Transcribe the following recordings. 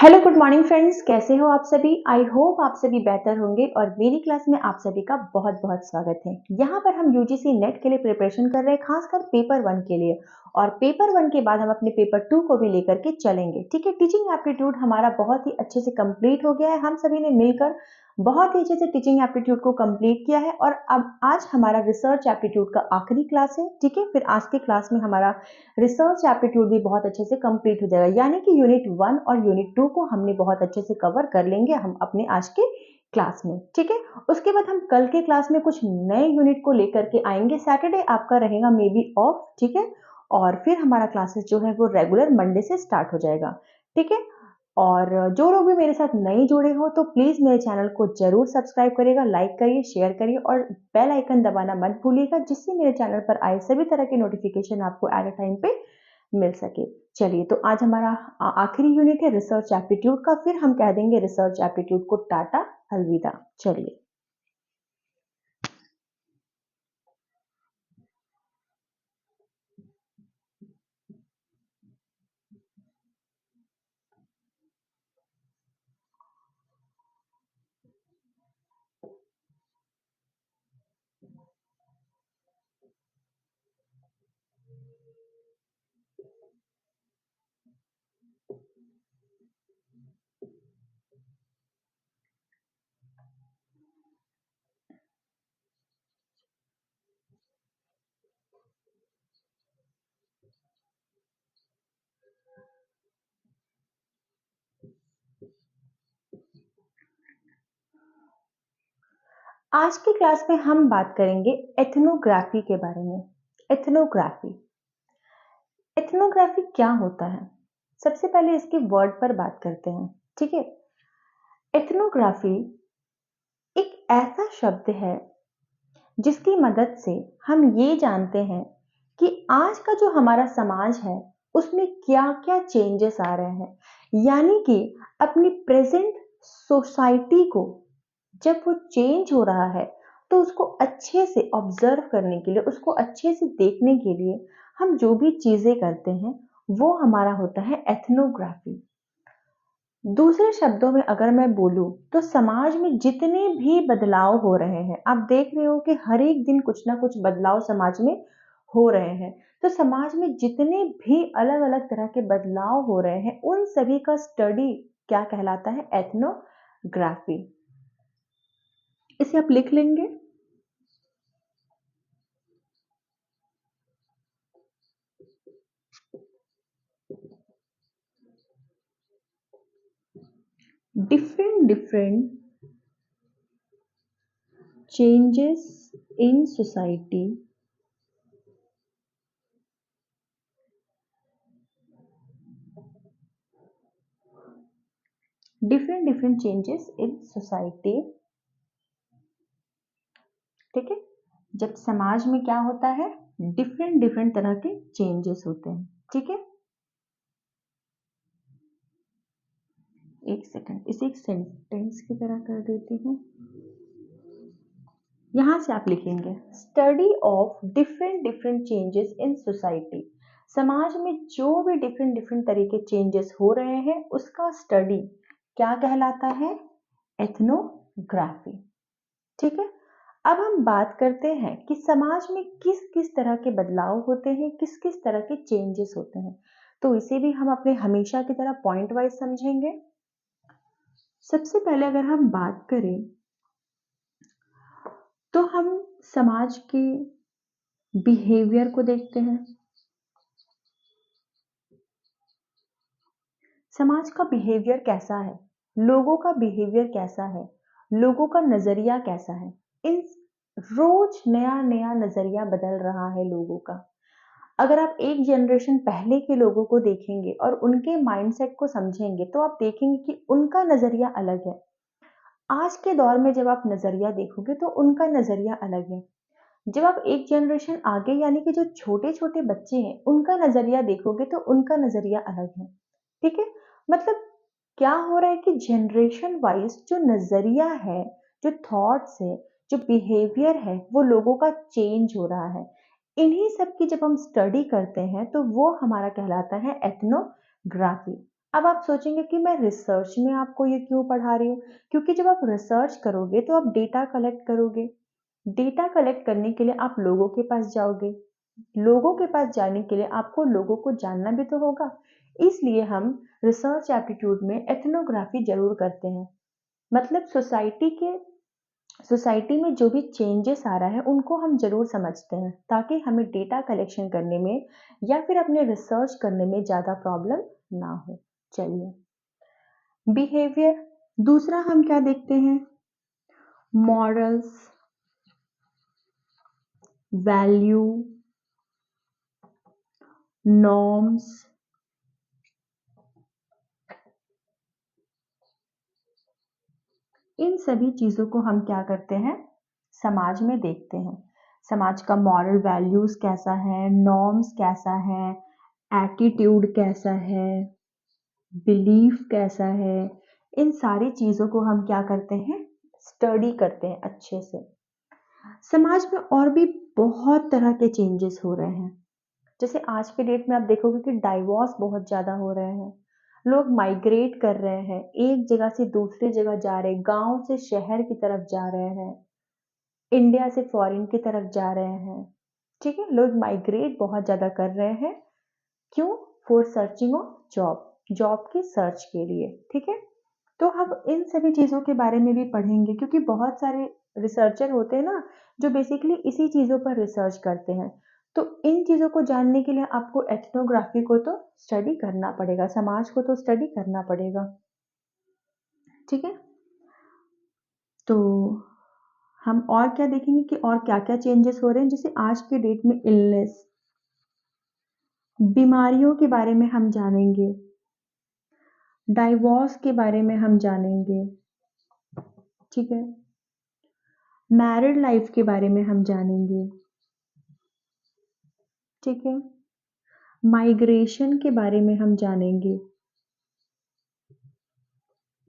Hello good morning friends, कैसे हो आप सभी। आई होप आप सभी बेहतर होंगे और मेरी क्लास में आप सभी का बहुत बहुत स्वागत है। यहाँ पर हम यूजीसी नेट के लिए प्रिपरेशन कर रहे हैं, खासकर पेपर 1 के लिए। और पेपर 1 के बाद हम अपने पेपर 2 को भी लेकर के चलेंगे। ठीक है, टीचिंग एप्टीट्यूड हमारा बहुत ही अच्छे से कंप्लीट हो गया है। हम सभी ने मिलकर बहुत ही अच्छे से टीचिंग एप्टीट्यूड को कंप्लीट किया है और अब आज हमारा रिसर्च एप्टीट्यूड का आखिरी क्लास है। ठीक है, फिर आज के क्लास में हमारा रिसर्च एप्टीट्यूड भी बहुत अच्छे से कंप्लीट हो जाएगा, यानी कि यूनिट 1 और यूनिट 2 को हमने बहुत अच्छे से कवर कर लेंगे हम अपने आज के क्लास में। ठीक है, उसके बाद हम कल के क्लास में कुछ नए यूनिट को लेकर के आएंगे। सैटरडे आपका रहेगा मे बी ऑफ। ठीक है, और फिर हमारा क्लासेस जो है वो रेगुलर मंडे से स्टार्ट हो जाएगा। ठीक है, और जो लोग भी मेरे साथ नए जुड़े हो तो प्लीज मेरे चैनल को जरूर सब्सक्राइब करिएगा, लाइक करिए, शेयर करिए और बेल आइकन दबाना मत भूलिएगा, जिससे मेरे चैनल पर आए सभी तरह के नोटिफिकेशन आपको एट अ टाइम पे मिल सके। चलिए, तो आज हमारा आखिरी यूनिट है रिसर्च एप्टीट्यूड का, फिर हम कह देंगे रिसर्च एप्टीट्यूड को टाटा अलविदा। चलिए, आज की क्लास में हम बात करेंगे एथनोग्राफी के बारे में। एथनोग्राफी एथनोग्राफी क्या होता है, सबसे पहले इसके वर्ड पर बात करते हैं। ठीक है, एथनोग्राफी एक ऐसा शब्द है जिसकी मदद से हम ये जानते हैं कि आज का जो हमारा समाज है उसमें क्या क्या चेंजेस आ रहे हैं, यानी कि अपनी प्रेजेंट सोसाइटी को जब वो चेंज हो रहा है तो उसको अच्छे से ऑब्जर्व करने के लिए, उसको अच्छे से देखने के लिए हम जो भी चीजें करते हैं वो हमारा होता है एथनोग्राफी। दूसरे शब्दों में अगर मैं बोलूं तो समाज में जितने भी बदलाव हो रहे हैं, आप देख रहे हो कि हर एक दिन कुछ ना कुछ बदलाव समाज में हो रहे हैं। तो समाज में जितने भी अलग अलग तरह के बदलाव हो रहे हैं उन सभी का स्टडी क्या कहलाता है, एथनोग्राफी। इसे आप लिख लेंगे। Different different changes in society different different changes in society. ठीक है, जब समाज में क्या होता है, डिफरेंट डिफरेंट तरह के चेंजेस होते हैं। ठीक है, एक सेकंड, इसे एक सेंटेंस की तरह कर देती हूँ। यहां से आप लिखेंगे study of different different changes in society. समाज में जो भी डिफरेंट डिफरेंट तरह के चेंजेस हो रहे हैं उसका स्टडी क्या कहलाता है, एथनोग्राफी। ठीक है, अब हम बात करते हैं कि समाज में किस किस तरह के बदलाव होते हैं, किस किस तरह के चेंजेस होते हैं। तो इसे भी हम अपने हमेशा की तरह पॉइंट वाइज समझेंगे। सबसे पहले अगर हम बात करें तो हम समाज के बिहेवियर को देखते हैं। समाज का बिहेवियर कैसा है, लोगों का बिहेवियर कैसा है, लोगों का नजरिया कैसा है। इन रोज नया नया नजरिया बदल रहा है लोगों का। अगर आप एक जनरेशन पहले के लोगों को देखेंगे और उनके माइंडसेट को समझेंगे तो आप देखेंगे कि उनका नजरिया अलग है। आज के दौर में जब आप नजरिया देखोगे तो उनका नजरिया अलग है। जब आप एक जनरेशन आगे यानी कि जो छोटे छोटे बच्चे हैं उनका नजरिया देखोगे तो उनका नजरिया अलग है। ठीक है, मतलब क्या हो रहा है कि जनरेशन वाइज जो नजरिया है, जो थॉट्स है, जो बिहेवियर है वो लोगों का चेंज हो रहा है। इन्हीं सब की जब हम स्टडी करते हैं तो वो हमारा कहलाता है एथनोग्राफी। अब आप सोचेंगे कि मैं रिसर्च में आपको ये क्यों पढ़ा रही हूँ? क्योंकि जब आप रिसर्च करोगे तो आप डेटा कलेक्ट करोगे। डेटा कलेक्ट करने के लिए आप लोगों के पास जाओगे। लोगों के पास जाने के लिए आपको लोगों को जानना भी तो होगा। इसलिए हम रिसर्च एप्टीट्यूड में एथनोग्राफी ज़रूर करते हैं। मतलब सोसाइटी में जो भी चेंजेस आ रहा है उनको हम ज़रूर समझते हैं, ताकि हमें डेटा कलेक्शन करने में या फिर अपने रिसर्च करने में ज़्यादा प्रॉब्लम ना हो। चलिए, बिहेवियर, दूसरा हम क्या देखते हैं? मॉरल्स, वैल्यू, नॉर्म्स, इन सभी चीज़ों को हम क्या करते हैं? समाज में देखते हैं। समाज का मॉरल वैल्यूज़ कैसा है, नॉर्म्स कैसा है, एटीट्यूड कैसा है, बिलीफ कैसा है, इन सारी चीज़ों को हम क्या करते हैं? स्टडी करते हैं अच्छे से। समाज में और भी बहुत तरह के चेंजेस हो रहे हैं। जैसे आज के डेट में आप देखोगे कि डाइवोर्स बहुत ज़्यादा हो रहे हैं। लोग माइग्रेट कर रहे हैं, एक जगह से दूसरी जगह जा रहे हैं, गाँव से शहर की तरफ जा रहे हैं, इंडिया से फॉरेन की तरफ जा रहे हैं। ठीक है? लोग माइग्रेट बहुत ज़्यादा कर रहे हैं। क्यों? For searching of job, job की सर्च के लिए। ठीक है? तो हम इन सभी चीज़ों के बारे में भी पढ़ेंगे, क्योंकि बहुत सारे रिसर्चर होते हैं ना, जो बेसिकली इसी चीज़ों पर रिसर्च करते हैं। तो इन चीज़ों को जानने के लिए आपको एथनोग्राफी को तो स्टडी करना पड़ेगा, समाज को तो स्टडी करना पड़ेगा। ठीक है? तो हम और क्या देखेंगे कि और क्या-क्या चेंजेस हो रहे हैं, जैसे आज के डेट में इलनेस, बीमारियों के बारे में हम जानेंगे, डाइवोर्स के बारे में हम जानेंगे। ठीक है? मैरिड लाइफ के बारे में हम जानेंगे। ठीक है? माइग्रेशन के बारे में हम जानेंगे।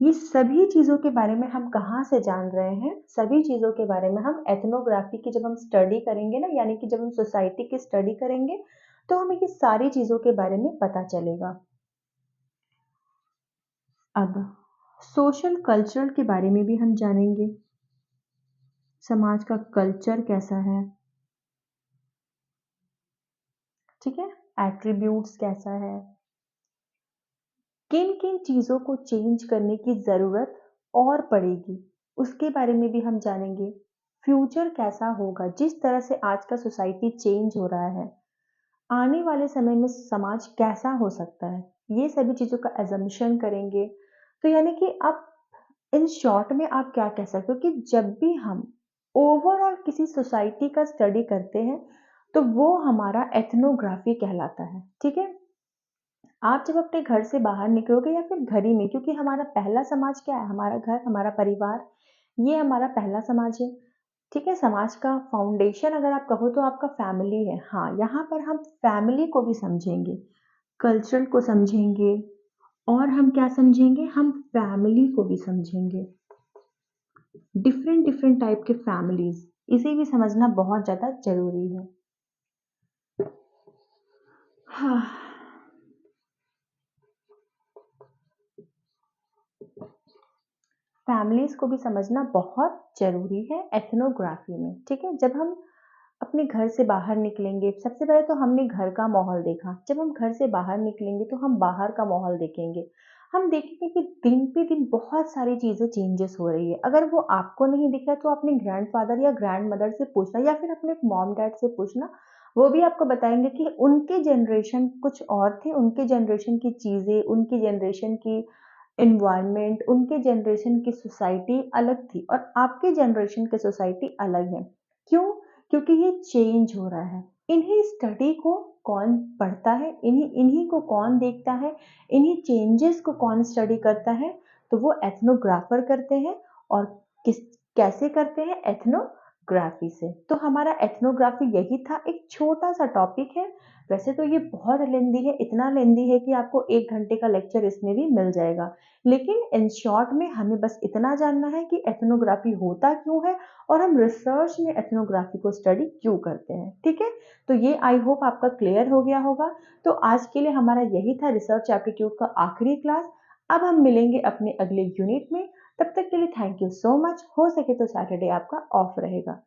ये सभी चीज़ों के बारे में हम कहाँ से जान रहे हैं? सभी चीज़ों के बारे में हम एथनोग्राफी की जब हम स्टडी करेंगे ना, यानी कि जब हम सोसाइटी की स्टडी करेंगे, तो हमें ये सारी चीज़ों के बारे में पता चलेगा। अब सोशल कल्चर के बारे में भी हम जानेंगे। समाज का कल्चर कैसा है? ठीक है? एट्रिब्यूट्स कैसा है? किन-किन चीज़ों को चेंज करने की ज़रूरत और पड़ेगी, उसके बारे में भी हम जानेंगे। फ्यूचर कैसा होगा, जिस तरह से आज का सोसाइटी चेंज हो रहा है, आने वाले समय में समाज कैसा हो सकता है, ये सभी चीज़ों का असम्पशन करेंगे। तो यानी कि आप इन शॉर्ट में आप क्या कह सकते हो कि जब भी हम ओवरऑल किसी सोसाइटी का स्टडी करते हैं, तो वो हमारा एथनोग्राफी कहलाता है। ठीक है? आप जब अपने घर से बाहर निकलोगे या फिर घर ही में, क्योंकि हमारा पहला समाज क्या है? हमारा घर, हमारा परिवार, ये हमारा पहला समाज है। ठीक है? समाज का फाउंडेशन अगर आप कहो तो आपका फैमिली है। हाँ, यहाँ पर हम फैमिली को भी समझेंगे, कल्चर को समझेंगे, और हम क्या समझेंगे? हम फैमिली को भी समझेंगे। डिफरेंट डिफरेंट टाइप के फैमिलीज़, इसे भी समझना बहुत ज़्यादा ज़रूरी है। हाँ। फैमिलीज़ को भी समझना बहुत ज़रूरी है एथनोग्राफी में। ठीक है? जब हम अपने घर से बाहर निकलेंगे, सबसे पहले तो हमने घर का माहौल देखा। जब हम घर से बाहर निकलेंगे तो हम बाहर का माहौल देखेंगे। हम देखेंगे कि दिन पे दिन बहुत सारी चीज़ें चेंजेस हो रही है। अगर वो आपको नहीं दिख रहा है तो अपने ग्रैंडफ़ादर या ग्रैंडमदर से पूछना, या फिर अपने मॉम-डैड से पूछना। वो भी आपको बताएँगे कि उनके जनरेशन कुछ और थे, उनके जनरेशन की चीज़ें, उनकी जनरेशन की एनवायरनमेंट, उनके जनरेशन की सोसाइटी अलग थी और आपके जनरेशन की सोसाइटी अलग है। क्यों? क्योंकि ये चेंज हो रहा है। इन्हीं स्टडी को कौन पढ़ता है, इन्हीं इन्हीं को कौन देखता है, इन्हीं चेंजेस को कौन स्टडी करता है, तो वो एथनोग्राफर करते हैं। और किस कैसे करते हैं? एथनो ग्राफी से। तो हमारा एथनोग्राफी यही था, एक छोटा-सा टॉपिक है। वैसे तो ये बहुत लेंदी है, इतना लेंदी है कि आपको 1 घंटे का लेक्चर इसमें भी मिल जाएगा। लेकिन इन शॉर्ट में हमें बस इतना जानना है कि एथनोग्राफी होता क्यों है और हम रिसर्च में एथनोग्राफी को स्टडी क्यों करते हैं, ठीक है? तो ये आई होप आपका क्लियर हो गया होगा। तो आज के लिए हमारा यही था रिसर्च एप्टीट्यूड का आखिरी क्लास। अब हम मिलेंगे अपने अगले यूनिट में। तब तक के लिए थैंक यू सो मच। हो सके तो सैटरडे आपका ऑफ रहेगा।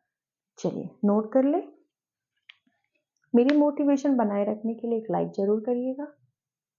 चलिए नोट कर ले। मेरी मोटिवेशन बनाए रखने के लिए एक लाइक जरूर करिएगा।